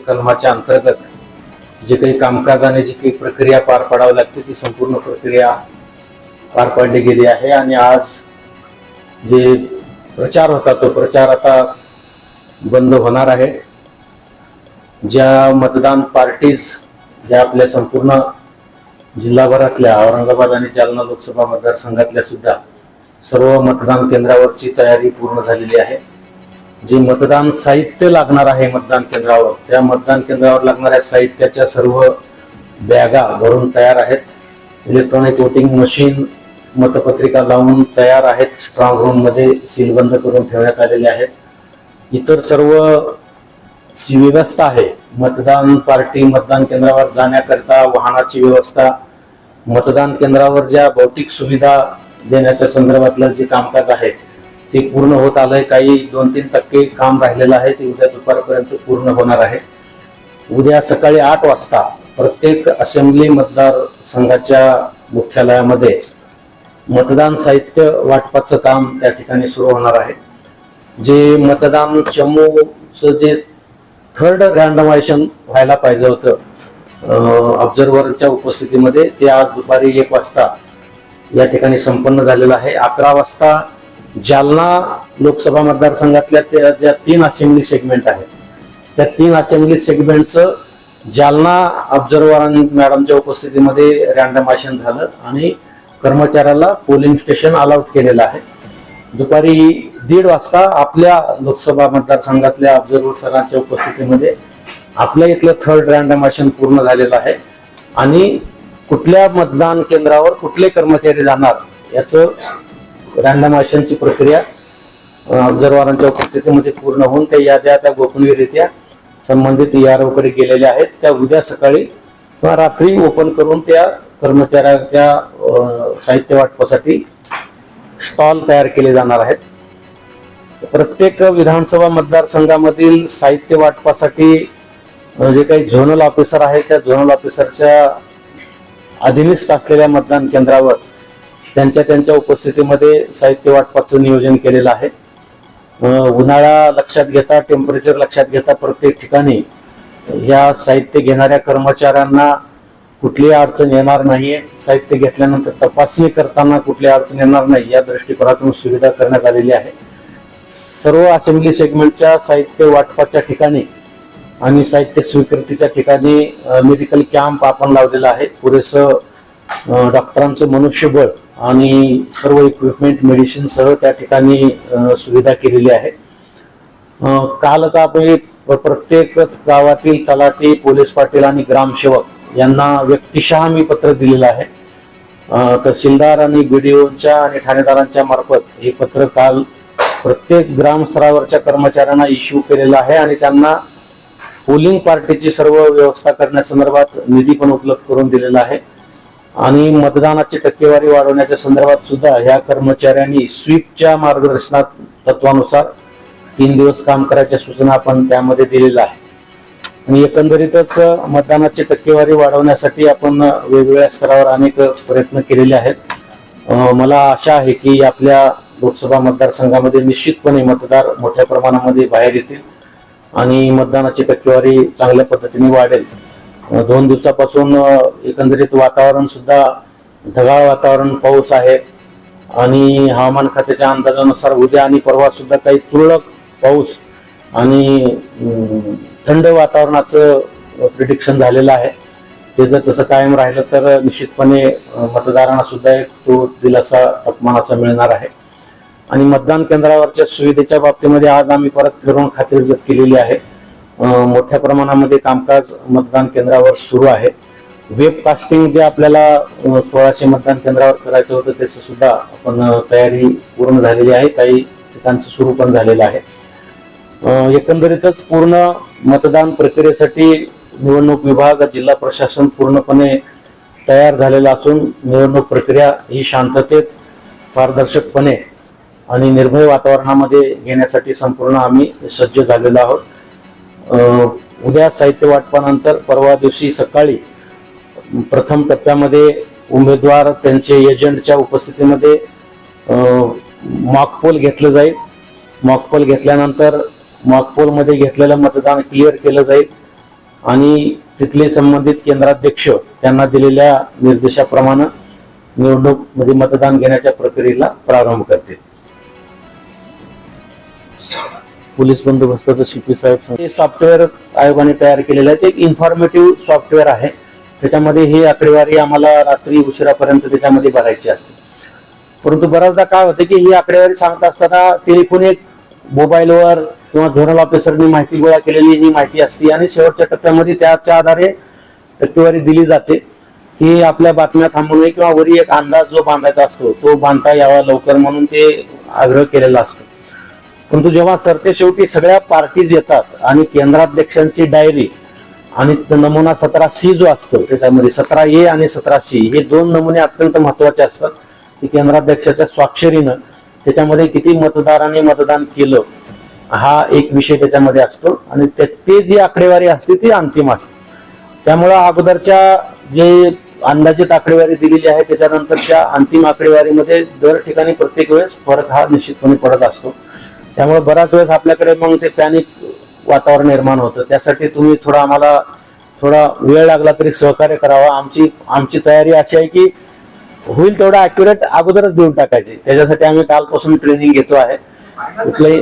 कलमाच्या अंतर्गत जे काही कामकाज आणि जी काही प्रक्रिया पार पाडावी लागते ती संपूर्ण प्रक्रिया पार पाडली गेली आहे। आणि आज जे प्रचार होता तो प्रचार आता बंद होणार आहे। ज्या मतदान पार्टीज ज्या आपल्या संपूर्ण जिल्हाभरातल्या औरंगाबाद आणि जालना लोकसभा मतदारसंघातल्या सुद्धा सर्व मतदान केंद्रावरची तयारी पूर्ण झालेली आहे। जे मतदान साहित्य लागणार आहे मतदान केंद्रावर, त्या मतदान केंद्रावर लागणाऱ्या साहित्याच्या सर्व बॅगा भरून तयार आहेत। इलेक्ट्रॉनिक वोटिंग मशीन मतपत्रिका लावून तयार आहेत, स्ट्रॉंग रूम मध्ये सीलबंद करून ठेवण्यात आलेले आहेत। इतर सर्व जी व्यवस्था आहे मतदान पार्टी मतदान केंद्रावर जाण्याकरता वाहनाची व्यवस्था, मतदान केंद्रावर ज्या भौतिक सुविधा देण्याच्या संदर्भातलं जे कामकाज आहे ते पूर्ण होत आलंय। काही 2-3% काम राहिलेलं आहे, ते उद्या दुपारपर्यंत पूर्ण होणार आहे। उद्या सकाळी 8 वाजता प्रत्येक असेंब्ली मतदारसंघाच्या मुख्यालयामध्ये मतदान साहित्य वाटपाचं काम त्या ठिकाणी सुरू होणार आहे। जे मतदान चमूचं जे थर्ड रँडमायझेशन व्हायला पाहिजे होतं ऑब्झर्व्हरच्या उपस्थितीमध्ये, ते आज दुपारी 1 वाजता या ठिकाणी संपन्न झालेलं आहे। 11 वाजता जालना लोकसभा मतदारसंघातल्या ज्या 3 असेंब्ली सेगमेंट आहेत त्या 3 असेंब्ली सेगमेंटचं जालना ऑब्झर्व्हर मॅडमच्या उपस्थितीमध्ये रँडमायझेशन झालं आणि कर्मचाऱ्याला पोलिंग स्टेशन अलाउट केलेलं आहे। दुपारी 1:30 वाजता आपल्या लोकसभा मतदारसंघातल्या ऑब्झर्व्हर सरांच्या उपस्थितीमध्ये आपल्या इथलं थर्ड रँडमायझेशन पूर्ण झालेलं आहे आणि कुठल्या मतदान केंद्रावर कुठले कर्मचारी जाणार याचं रँडमायझेशनची प्रक्रिया ऑब्झर्व्हरांच्या उपस्थितीमध्ये पूर्ण होऊन त्या याद्या त्या गोपनीयरित्या संबंधित ERO कडे गेलेल्या आहेत। त्या उद्या सकाळी किंवा रात्री ओपन करून त्या कर्मचाऱ्याच्या साहित्य वाटपासाठी स्टॉल तयार केले जाणार आहेत। प्रत्येक विधानसभा मतदारसंघामधील साहित्य वाटपासाठी जे काही झोनल ऑफिसर आहेत त्या झोनल ऑफिसरच्या अधीनस्थ असलेल्या मतदान केंद्रावर त्यांच्या उपस्थितीमध्ये साहित्य वाटपाचं नियोजन केलेलं आहे। उन्हाळा लक्षात घेता, टेम्परेचर लक्षात घेता प्रत्येक ठिकाणी या साहित्य घेणाऱ्या कर्मचाऱ्यांना कुठली अडचण येणार नाहीये, साहित्य घेतल्यानंतर तपासणी करताना कुठली अडचण येणार नाही या दृष्टिकोनातून सुविधा करण्यात आलेली आहे। सर्व असेंब्ली सेगमेंटच्या साहित्य वाटपाच्या ठिकाणी आणि साहित्य स्वीकृतीच्या ठिकाणी मेडिकल कॅम्प आपण लावलेला आहे। पुरेसं डॉक्टरांचं मनुष्यबळ आणि सर्व इक्विपमेंट मेडिसिन सह त्या ठिकाणी सुविधा केलेली आहे। कालच आपण प्रत्येक गावातील तलाठी, पोलीस पाटील आणि ग्रामसेवक यांना व्यक्तिशः मी पत्र दिलेलं आहे। तहसीलदार आणि BDOच्या आणि ठाणेदारांच्या मार्फत हे पत्र काल प्रत्येक ग्रामस्तरावरच्या कर्मचाऱ्यांना इश्यू केलेलं आहे आणि त्यांना पोलिंग पार्टीची सर्व व्यवस्था करण्यासंदर्भात निधी पण उपलब्ध करून दिलेला आहे आणि मतदानाची टक्केवारी वाढवण्याच्या संदर्भात सुद्धा ह्या कर्मचाऱ्यांनी स्वीपच्या मार्गदर्शनात तत्वानुसार 3 दिवस काम करायच्या सूचना आपण त्यामध्ये दिलेल्या आहे। आणि एकंदरीतच मतदानाची टक्केवारी वाढवण्यासाठी आपण वेगवेगळ्या स्तरावर अनेक प्रयत्न केलेले आहेत। मला आशा आहे की आपल्या लोकसभा मतदारसंघामध्ये निश्चितपणे मतदार मोठ्या प्रमाणामध्ये बाहेर येतील आणि मतदानाची टक्केवारी चांगल्या पद्धतीने वाढेल। 2 दिवसापासून एकंदरीत वातावरण सुद्धा ढगाळ वातावरण, पाऊस आहे आणि हवामान खात्याच्या अंदाजानुसार उद्या आणि परवा सुद्धा काही तुरळक पाऊस आणि थंड वातावरणाचं प्रिडिक्शन झालेलं आहे। ते जर तसं कायम राहिलं तर निश्चितपणे मतदारांना सुद्धा एक तो दिलासा तापमानाचा मिळणार आहे। आणि मतदान केंद्रावरच्या सुविधेच्या बाबतीमध्ये आज आम्ही परत फिरून खात्री केलेली आहे। मोठ्या प्रमाणामध्ये कामकाज मतदान केंद्रावर सुरू आहे। वेबकास्टिंग जे आपल्याला 1600 मतदान केंद्रावर करायचं होतं त्याचं सुद्धा आपण तयारी पूर्ण झालेली आहे, काही ठिकाणचं सुरू पण झालेलं आहे। एकंदरीतच पूर्ण मतदान प्रक्रियेसाठी निवडणूक विभाग, जिल्हा प्रशासन पूर्णपणे तयार झालेलं असून निवडणूक प्रक्रिया ही शांततेत, पारदर्शकपणे आणि निर्भय वातावरणामध्ये घेण्यासाठी संपूर्ण आम्ही सज्ज झालेलो आहोत। उद्या साहित्य वाटपानंतर परवा दिवशी सकाळी प्रथम टप्प्यामध्ये उमेदवार त्यांचे एजंटच्या उपस्थितीमध्ये मॉकपोल घेतलं जाईल। मॉकपोल घेतल्यानंतर मॉकपोल मध्ये घेतलेलं मतदान क्लिअर केलं जाईल आणि तिथले संबंधित केंद्राध्यक्ष त्यांना दिलेल्या निर्देशाप्रमाणे निवडणूक मध्ये मतदान घेण्याच्या प्रक्रियेला प्रारंभ करतील. पोलीस बंदोबस्ताचं CP साहेब हे सॉफ्टवेअर आयोगाने तयार केलेलं आहे. ते एक इन्फॉर्मेटिव्ह सॉफ्टवेअर आहे. त्याच्यामध्ये ही आकडेवारी आम्हाला रात्री उशिरापर्यंत त्याच्यामध्ये भरायची असते. परंतु बऱ्याचदा काय होतं की ही आकडेवारी सांगत असताना टेलिफोन एक मोबाईलवर किंवा झोनल ऑफिसरनी माहिती गोळा केलेली ही माहिती असते आणि शेवटच्या टप्प्यामध्ये त्याच्या आधारे टक्केवारी दिली जाते की आपल्या बातम्या थांबवू नये किंवा वरी एक अंदाज जो बांधायचा असतो तो बांधता यावा लवकर म्हणून ते आग्रह केलेला असतो. परंतु जेव्हा सरते शेवटी सगळ्या पार्टीज येतात आणि केंद्राध्यक्षांची डायरी आणि नमुना 17C जो असतो त्याच्यामध्ये 17A आणि 17C हे दोन नमुने अत्यंत महत्वाचे असतात की केंद्राध्यक्षाच्या स्वाक्षरीनं त्याच्यामध्ये किती मतदारांनी मतदान केलं हा एक विषय त्याच्यामध्ये असतो आणि ते जी आकडेवारी असते ती अंतिम असते. त्यामुळे अगोदरच्या जे अंदाजित आकडेवारी दिलेली आहे त्याच्यानंतरच्या अंतिम आकडेवारीमध्ये दर ठिकाणी प्रत्येक वेळेस फरक हा निश्चितपणे पडत असतो. त्यामुळे बराच वेळेस आपल्याकडे मग ते पॅनिक वातावरण निर्माण होतं. त्यासाठी तुम्ही आम्हाला थोडा वेळ लागला तरी सहकार्य करावा. आमची तयारी अशी आहे की होईल तेवढा ऍक्युरेट अगोदरच देऊन टाकायची. त्याच्यासाठी आम्ही कालपासून ट्रेनिंग घेतो आहे. कुठलंही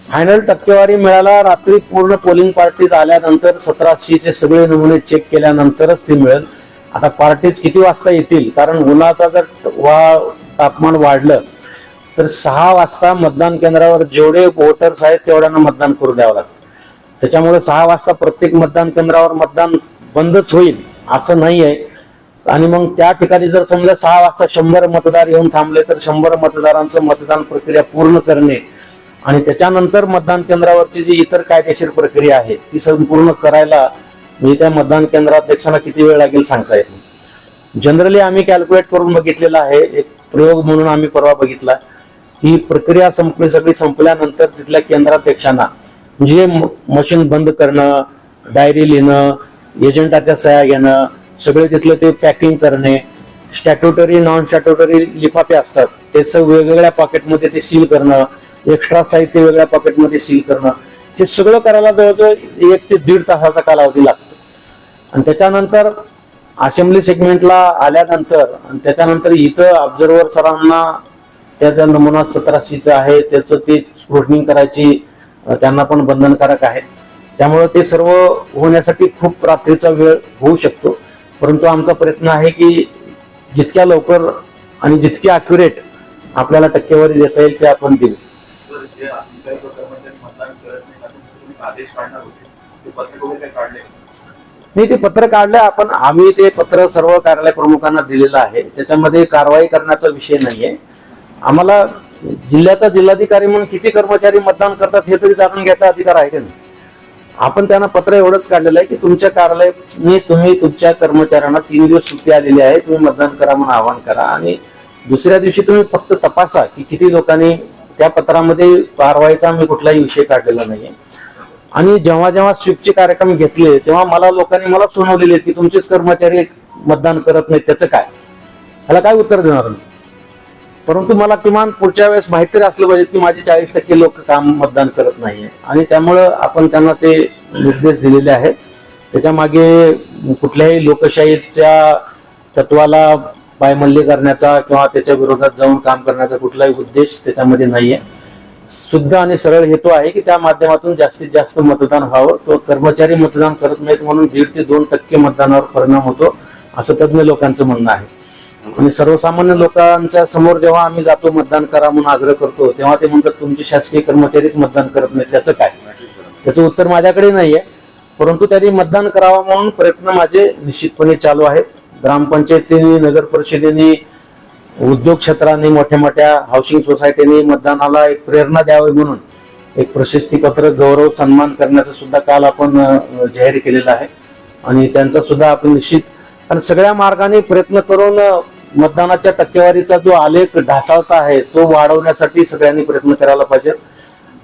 फायनल टक्केवारी मिळाला रात्री पूर्ण पोलिंग पार्टीज आल्यानंतर 17C चे सगळे नमुने चेक केल्यानंतरच ती मिळेल. आता पार्टीज किती वाजता येतील कारण उन्हाचा जर तापमान वाढलं तर 6 वाजता मतदान केंद्रावर जेवढे वोटर्स आहेत तेवढ्यांना मतदान करू द्यावं लागतं. त्याच्यामुळे 6 वाजता प्रत्येक मतदान केंद्रावर मतदान बंदच होईल असं नाही आहे. आणि मग त्या ठिकाणी जर समजा 6 वाजता 100 मतदार येऊन थांबले तर 100 मतदारांचं मतदान प्रक्रिया पूर्ण करणे आणि त्याच्यानंतर मतदान केंद्रावरची जी इतर कायदेशीर प्रक्रिया आहे ती संपूर्ण करायला म्हणजे त्या मतदान केंद्राध्यक्षांना किती वेळ लागेल सांगता येत नाही. जनरली आम्ही कॅल्क्युलेट करून बघितलेला आहे. एक प्रयोग म्हणून आम्ही परवा बघितला ही प्रक्रिया सगळी संपल्यानंतर तिथल्या केंद्राध्यक्षांना म्हणजे मशीन बंद करणं, डायरी लिहिणं, एजंटाच्या सह्या घेणं, सगळे तिथले ते पॅकिंग करणे, स्टॅट्युटरी नॉन स्टॅट्युटरी लिफाफे असतात ते सगळं वेगवेगळ्या पॉकेटमध्ये ते सील करणं, एक्स्ट्रा साहित्य वेगळ्या पॉकेटमध्ये सील करणं, हे सगळं करायला जवळजवळ 1 ते 1.5 तासाचा कालावधी लागतो. आणि त्याच्यानंतर असेंब्ली सेगमेंटला आल्यानंतर आणि त्याच्यानंतर इथं ऑब्झर्वर सरांना त्याचा नमुना 17C आहे त्याचं ते स्क्रुटनिंग करायची त्यांना पण बंधनकारक आहे. त्यामुळे ते सर्व होण्यासाठी खूप रात्रीचा वेळ होऊ शकतो. परंतु आमचा प्रयत्न आहे की जितक्या लवकर आणि जितकी अॅक्युरेट आपल्याला टक्केवारी देता येईल ते आपण देऊ. नाही ते पत्र काढलं आपण. आम्ही ते पत्र सर्व कार्यालय प्रमुखांना दिलेलं आहे. त्याच्यामध्ये कारवाई करण्याचा विषय नाहीये. आम्हाला जिल्ह्याचा जिल्हाधिकारी म्हणून किती कर्मचारी मतदान करतात हे तरी जाणून घ्यायचा अधिकार आहे का नाही. आपण त्यांना पत्र एवढंच काढलेलं आहे की तुमच्या कार्यालयाने तुम्ही तुमच्या कर्मचाऱ्यांना 3 दिवस सुट्टी आलेली आहे, तुम्ही मतदान करा म्हणून आवाहन करा आणि दुसऱ्या दिवशी तुम्ही फक्त तपासा की किती लोकांनी. त्या पत्रामध्ये कारवाईचा आम्ही कुठलाही विषय काढलेला नाहीये. आणि जेव्हा जेव्हा स्वीपचे कार्यक्रम घेतले तेव्हा लोकांनी सुनावलेले की तुमचेच कर्मचारी मतदान करत नाहीत त्याचं काय, ह्याला काय उत्तर देणार. परंतु मला किमान पुढच्या वेळेस माहिती असलं पाहिजे की माझे 40% लोक काम मतदान करत नाहीये आणि त्यामुळं आपण त्यांना ते निर्देश दिलेले आहेत. त्याच्या मागे कुठल्याही लोकशाहीच्या तत्वाला पायमल्ली करण्याचा किंवा त्याच्या विरोधात जाऊन काम करण्याचा कुठलाही उद्देश त्याच्यामध्ये नाहीये. शुद्ध आणि सरळ हेतू आहे की त्या माध्यमातून जास्तीत जास्त मतदान व्हावं. तो कर्मचारी मतदान करत नाहीत म्हणून 1.5 ते 2% मतदानावर परिणाम होतो असं तज्ञ लोकांचं म्हणणं आहे. आणि सर्वसामान्य लोकांच्या समोर जेव्हा आम्ही जातो मतदान करा म्हणून आग्रह करतो तेव्हा ते म्हणतात तुमचे शासकीय कर्मचारीच मतदान करत नाहीत त्याचं काय. त्याचं उत्तर माझ्याकडे नाहीये. परंतु त्यांनी मतदान करावं म्हणून प्रयत्न माझे निश्चितपणे चालू आहेत. ग्रामपंचायतीने, नगर परिषदेने, उद्योग क्षेत्राने, मोठ्या मोठ्या हाऊसिंग सोसायटीने मतदानाला एक प्रेरणा द्यावी म्हणून एक प्रशस्तीपत्र गौरव सन्मान करण्याचं सुद्धा काल आपण जाहीर केलेलं आहे. आणि त्यांचा सुद्धा आपण निश्चित आणि सगळ्या मार्गाने प्रयत्न करून मतदानाच्या टक्केवारीचा जो आलेख ढासळता आहे तो वाढवण्यासाठी सगळ्यांनी प्रयत्न करायला पाहिजे.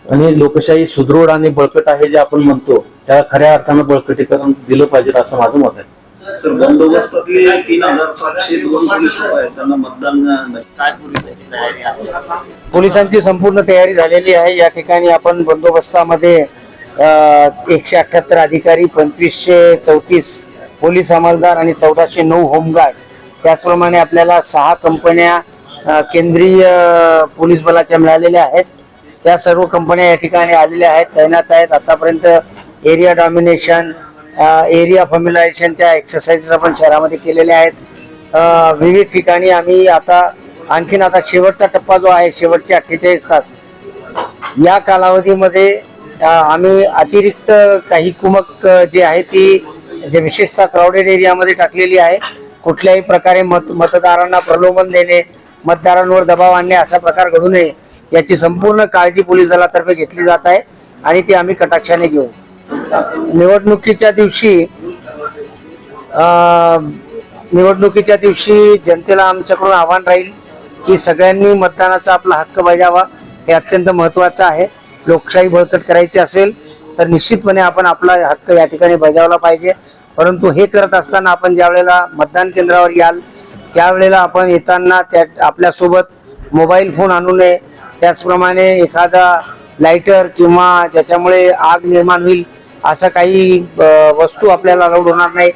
आणि लोकशाही सुदृढ आणि बळकट आहे जे आपण म्हणतो त्या खऱ्या अर्थानं बळकटीकरण दिलं पाहिजे असं माझं मत आहे. सर, बंदोबस्तातले 3702 पोलीस आहेत त्यांना मतदान काय पोलिसांची तयारी आहे? पोलिसांची संपूर्ण तयारी झालेली आहे. या ठिकाणी आपण बंदोबस्तामध्ये 178 अधिकारी, 2534 पोलीस अंमलदार आणि 1409 होमगार्ड, त्याचप्रमाणे आपल्याला 6 कंपन्या केंद्रीय पोलीस बलाच्या मिळालेल्या आहेत. त्या सर्व कंपन्या या ठिकाणी आलेल्या आहेत, तैनात आहेत. आतापर्यंत एरिया डॉमिनेशन, एरिया फॉर्म्युलायझेशनच्या एक्सरसाइजेस आपण शहरामध्ये केलेल्या आहेत. विविध ठिकाणी आम्ही आणखीन आता शेवटचा टप्पा जो आहे, शेवटचे 48 तास, या कालावधीमध्ये आम्ही अतिरिक्त काही कुमक जे आहे ती जे विशेषतः क्राऊडेड एरियामध्ये टाकलेली आहे. कुठल्याही प्रकारे मतदारांना प्रलोभन देणे, मतदारांवर दबाव आणणे असा प्रकार घडू नये याची संपूर्ण काळजी पोलीस दलातर्फे घेतली जात आहे आणि ती आम्ही कटाक्षाने घेऊ. निवडणुकीच्या दिवशी जनतेला आमच्याकडून आव्हान राहील की सगळ्यांनी मतदानाचा आपला हक्क बजावा. हे अत्यंत महत्त्वाचं आहे. लोकशाही बळकट करायची असेल तर निश्चितपणे आपण आपला हक्क या ठिकाणी बजावला पाहिजे. परंतु हे करत असताना आपण ज्या वेळेला मतदान केंद्रावर याल त्यावेळेला आपण येताना आपल्यासोबत मोबाईल फोन आणू नये. त्याचप्रमाणे एखादा लायटर किंवा ज्याच्यामुळे आग निर्माण होईल असं काही वस्तू आपल्याला अलाउड होणार नाही,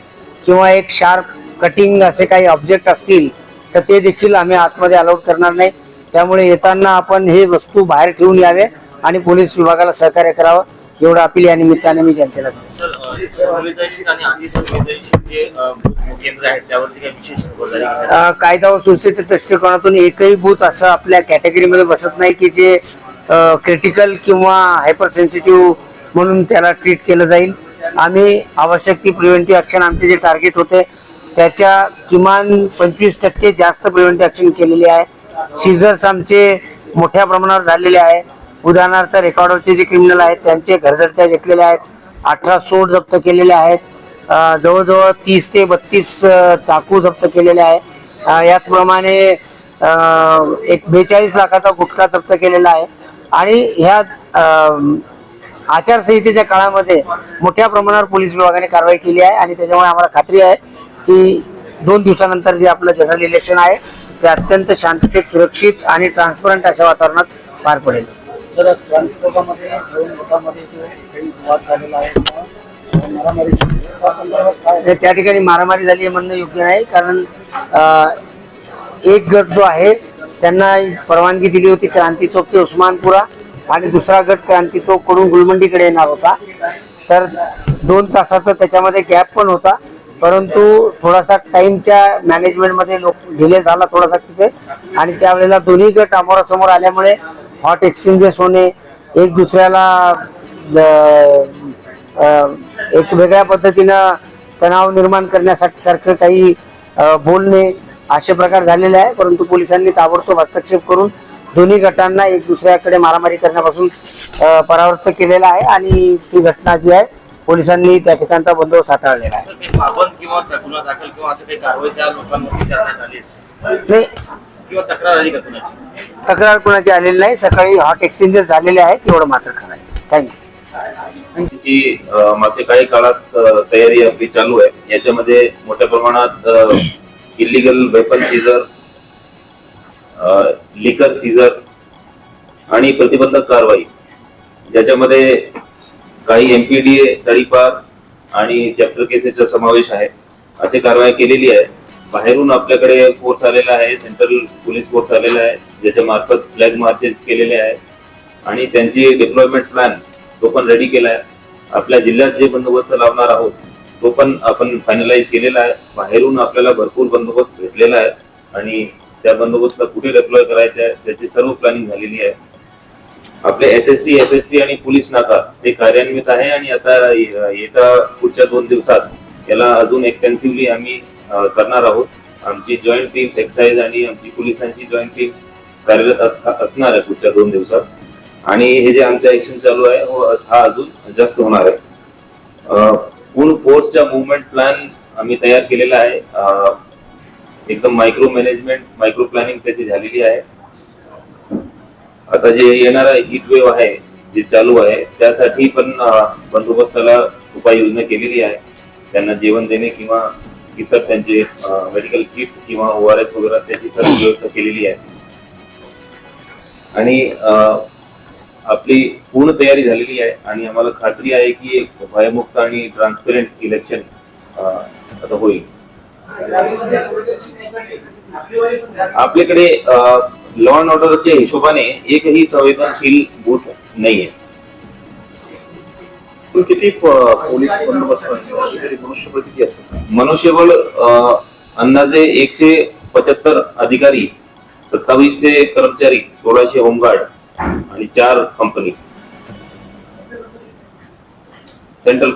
किंवा एक शार्प कटिंग असे काही ऑब्जेक्ट असतील तर ते देखील आम्ही आतमध्ये अलाउड करणार नाही. त्यामुळे येताना आपण हे वस्तू बाहेर ठेवून यावे आणि पोलीस विभागाला सहकार्य करावं एवढं अपील या निमित्ताने मी जनतेला करतो. संवेदनशील आणि अतिसंवेदनशील जे केंद्र आहेत त्यावरती काही विशेष खबरदारी कायदा व सुव्यवस्थेच्या दृष्टिकोनातून एकही बूथ असं आपल्या कॅटेगरीमध्ये बसत नाही की जे क्रिटिकल किंवा हायपर सेन्सिटिव्ह म्हणून त्याला ट्रीट केलं जाईल. आम्ही आवश्यक ती प्रिव्हेंटिव्ह ॲक्शन, आमचे जे टार्गेट होते त्याच्या किमान 25% जास्त प्रिव्हेंटिव्ह ॲक्शन केलेली आहे. सीझर्स आमचे मोठ्या प्रमाणावर झालेले आहे. उदाहरणार्थ रेकॉर्डरचे जे क्रिमिनल आहेत त्यांचे घरजडत्या घेतलेल्या आहेत. 18 सोड जप्त केलेले आहेत. जवळजवळ 30 ते 32 चाकू जप्त केलेले आहे. याचप्रमाणे एक 42 लाखाचा गुटखा जप्त केलेला आहे. आणि ह्या आचारसंहितेच्या काळामध्ये मोठ्या प्रमाणावर पोलीस विभागाने कारवाई केली आहे आणि त्याच्यामुळे आम्हाला खात्री आहे की 2 दिवसानंतर जे आपलं जनरल इलेक्शन आहे ते अत्यंत शांततेत, सुरक्षित आणि ट्रान्सपरंट अशा वातावरणात पार पडेल. सर, विधानसभामध्ये 2 मतांमध्ये काही वाद झालेला आहे, त्या ठिकाणी मारामारी झाली हे म्हणणं योग्य नाही. कारण एक गट जो आहे त्यांना परवानगी दिली होती क्रांती चौक ते उस्मानपुरा आणि दुसरा गट क्रांती चौक कडून गुलमंडीकडे येणार होता. तर 2 तासाचा त्याच्यामध्ये गॅप पण होता, परंतु थोडासा टाइमच्या मॅनेजमेंटमध्ये डिले झाला थोडासा तिथे, आणि त्यावेळेला दोन्ही गट समोरासमोर आल्यामुळे हॉट एक्सचेंजेस होणे, एक दुसऱ्याला एक वेगळ्या पद्धतीनं तणाव निर्माण करण्यासाठी सारखं काही बोलणे असे प्रकार झालेले आहे. परंतु पोलिसांनी ताबडतोब हस्तक्षेप करून दोन्ही गटांना एक दुसऱ्याकडे मारामारी करण्यापासून परावृत्त केलेला आहे आणि ती घटना जी आहे पोलिसांनी त्या ठिकाणचा बंदोबस्त हाताळलेला आहे. किंवा गुन्हा दाखल किंवा असं काही कारवाई त्या लोकांवरती करण्यात आली नाही, किंवा तक्रार आली का कुणाची? तक्रार कुणाची आलेली नाही. सकाळी हॉट एक्सचेंजेस झालेले आहेत एवढं मात्र खरं आहे. थँक्यू. मागच्या काही काळात तयारी आपली चालू आहे. याच्यामध्ये मोठ्या प्रमाणात इलिगल वेपन सीझर, लिकर सीझर आणि प्रतिबंधक कारवाई, ज्याच्यामध्ये काही MPDA, तडीपार आणि चॅप्टर केसेसचा समावेश आहे, अशी कारवाई केलेली आहे. बाहेरून आपल्याकडे फोर्स आलेला आहे, सेंट्रल पोलीस फोर्स आलेला आहे, ज्याच्या मार्फत फ्लॅग मार्चेस केलेले आहेत आणि त्यांची डिप्लॉयमेंट प्लॅन तो पण रेडी केला आहे. आपल्या जिल्ह्यात जे बंदोबस्त लावणार आहोत तो पण आपण फायनलाइज केलेला आहे. बाहेरून आपल्याला भरपूर बंदोबस्त भेटलेला आहे आणि त्या बंदोबस्तला कुठे डिप्लॉय करायचे आहे त्याची सर्व प्लॅनिंग झालेली आहे. आपले SST, FST आणि पोलीस नाका हे कार्यान्वित आहे आणि आता येत्या पुढच्या 2 दिवसात याला अजून एक्सटेन्सिव्हली आम्ही करणार आहोत. आमची जॉईंट टीम एक्साइज आणि आमची पोलिसांची जॉईंट टीम कार्यरत असणार आहे पुढच्या 2 दिवसात. आणि हे जे आमचं ऍक्शन चालू आहे हा अजून जास्त होणार आहे. पूर्ण फोर्सचा मुवमेंट प्लॅन आम्ही तयार केलेला आहे. एकदम मायक्रो मॅनेजमेंट, मायक्रो प्लॅनिंग त्याची झालेली आहे. आता जे येणारा हीट वेव्ह आहे जे चालू आहे त्यासाठी पण बंदोबस्ताला उपाययोजना केलेली आहे. त्यांना जेवण देणे किंवा इतर त्यांचे मेडिकल किट किंवा ORS वगैरे त्याची सर्व व्यवस्था केलेली आहे. आणि आपली पूर्ण तयारी झालेली आहे आणि आम्हाला खात्री आहे की एक भयमुक्त आणि ट्रान्सपेरंट इलेक्शन आता होईल. आपल्याकडे लॉ अँड ऑर्डरच्या हिशोबाने एकही संवेदनशील बूथ नाहीये. किती पोलीस बंदोबस्त मनुष्यबळ किती असतं? मनुष्यबळ अंदाजे 175 अधिकारी, 2700 कर्मचारी, 1600 होमगार्ड आणि 4 कंपनी सेंट्रल